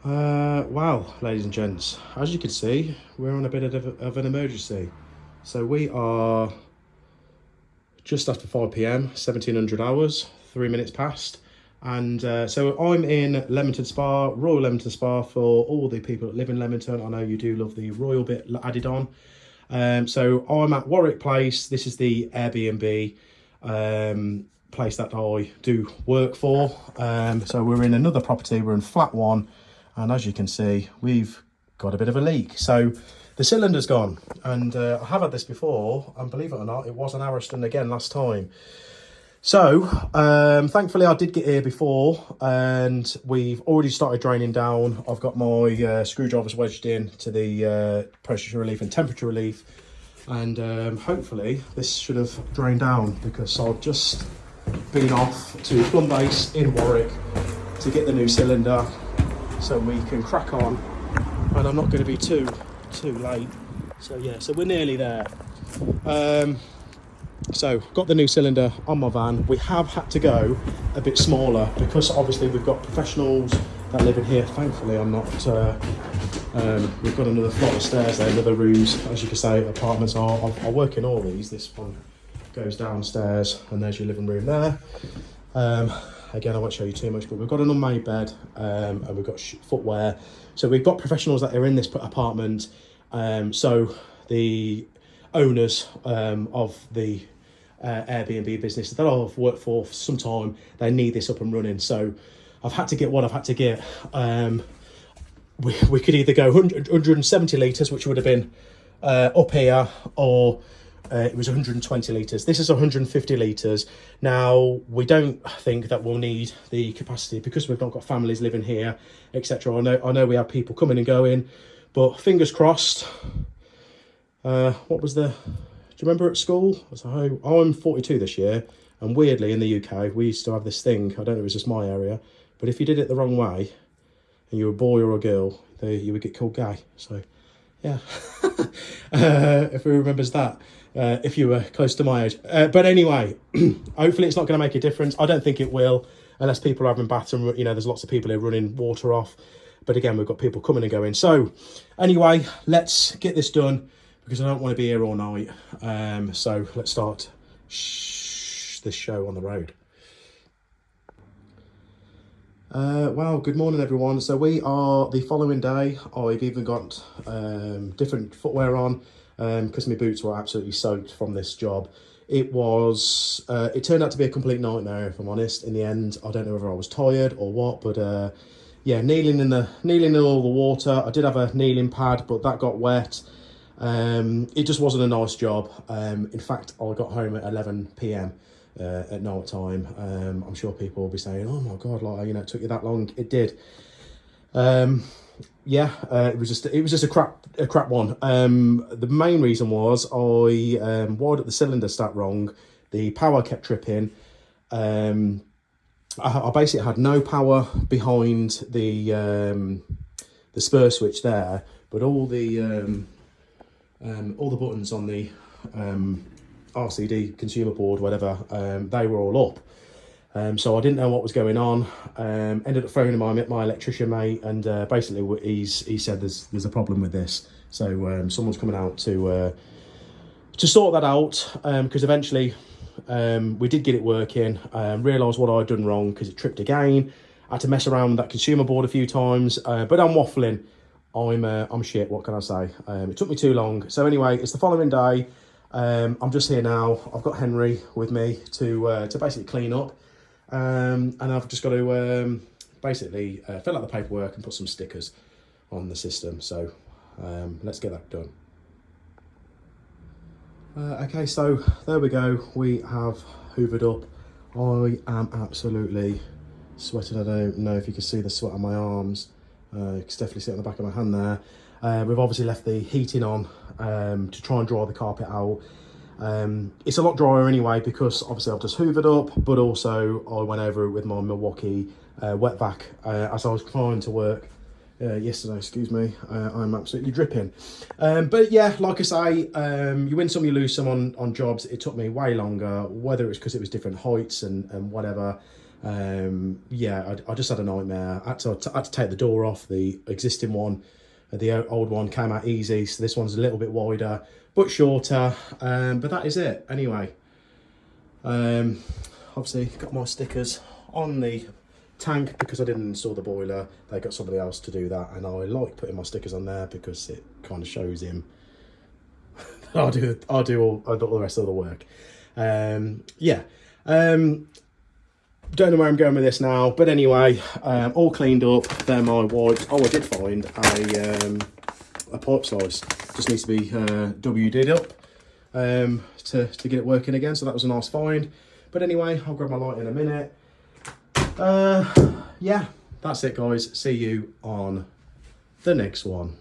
Wow, ladies and gents, as you can see, we're on a bit of an emergency. So we are just after 5 p.m, 1700 hours, 3 minutes past. And so I'm in Leamington Spa, Royal Leamington Spa, for all the people that live in Leamington. I know you do love the royal bit added on. So I'm at Warwick Place. This is the Airbnb place that I do work for. So we're in another property, we're in flat one. And as you can see, we've got a bit of a leak. So the cylinder's gone, and I have had this before, and believe it or not, it was an Ariston again last time. So thankfully I did get here before, and we've already started draining down. I've got my screwdrivers wedged in to the pressure relief and temperature relief, and hopefully this should have drained down, because I've just been off to Plumbase in Warwick to get the new cylinder, so we can crack on, and I'm not going to be too late. So yeah, so we're nearly there. So got the new cylinder on my van. We have had to go a bit smaller because obviously we've got professionals that live in here. Thankfully I'm not we've got another flight of stairs there, another rooms, as you can say, apartments are. I work in all these. This one goes downstairs, and there's your living room there. Again, I won't show you too much, but we've got an unmade bed, and we've got footwear. So we've got professionals that are in this apartment. So the owners of the Airbnb business that I've worked for some time, they need this up and running. So I've had to get what I've had to get. We could either go 170 litres, which would have been up here, or it was 120 litres. This is 150 litres. Now, we don't think that we'll need the capacity because we've not got families living here, etc. I know we have people coming and going, but fingers crossed. What was the... Do you remember at school? So I'm 42 this year, and weirdly in the UK, we used to have this thing, I don't know if it was just my area, but if you did it the wrong way, and you were a boy or a girl, you would get called gay. So, yeah. If who remembers that. If you were close to my age. But anyway, hopefully it's not going to make a difference. I don't think it will, unless people are having baths, and there's lots of people here running water off. But again, we've got people coming and going. So anyway, let's get this done, because I don't want to be here all night. So let's start this show on the road. Well, good morning everyone. So we are the following day. I've even got different footwear on, because my boots were absolutely soaked from this job. It turned out to be a complete nightmare, if I'm honest. In the end, I don't know whether I was tired or what, but yeah, kneeling in all the water. I did have a kneeling pad, but that got wet. It just wasn't a nice job. In fact, I got home at 11 p.m. At night time. I'm sure people will be saying, "Oh my God, like it took you that long." It did. Yeah, it was just a crap one. The main reason was I wired up the cylinder stat wrong. The power kept tripping. I basically had no power behind the spur switch there, but all the buttons on the RCD consumer board, whatever, they were all up. So I didn't know what was going on. Ended up phoning my electrician mate, and basically he said there's a problem with this. So someone's coming out to sort that out, because eventually we did get it working. Realised what I'd done wrong, because it tripped again. I had to mess around with that consumer board a few times, but I'm waffling. I'm shit, what can I say? It took me too long. So anyway, it's the following day. I'm just here now. I've got Henry with me to basically clean up. And I've just got to basically fill out the paperwork and put some stickers on the system. So let's get that done. Okay, so there we go. We have hoovered up. I am absolutely sweating. I don't know if you can see the sweat on my arms. You can definitely see it on the back of my hand there. We've obviously left the heating on to try and dry the carpet out. It's a lot drier anyway, because obviously I've just hoovered up, but also I went over it with my Milwaukee wet vac as I was trying to work yesterday. Excuse me, I'm absolutely dripping. But yeah, like I say, you win some, you lose some on jobs. It took me way longer, whether it's because it was different heights and whatever. Yeah, I just had a nightmare. I had to take the door off. The existing one, the old one came out easy, so this one's a little bit wider but shorter, but that is it anyway. Obviously got my stickers on the tank because I didn't install the boiler. They got somebody else to do that, and I like putting my stickers on there because it kind of shows him I'll do all the rest of the work. Yeah, don't know where I'm going with this now, but anyway, all cleaned up. They're my wipes. Oh, I did find a pipe slice. Just needs to be WD'd up to get it working again, so that was a nice find. But anyway, I'll grab my light in a minute. Yeah, that's it guys. See you on the next one.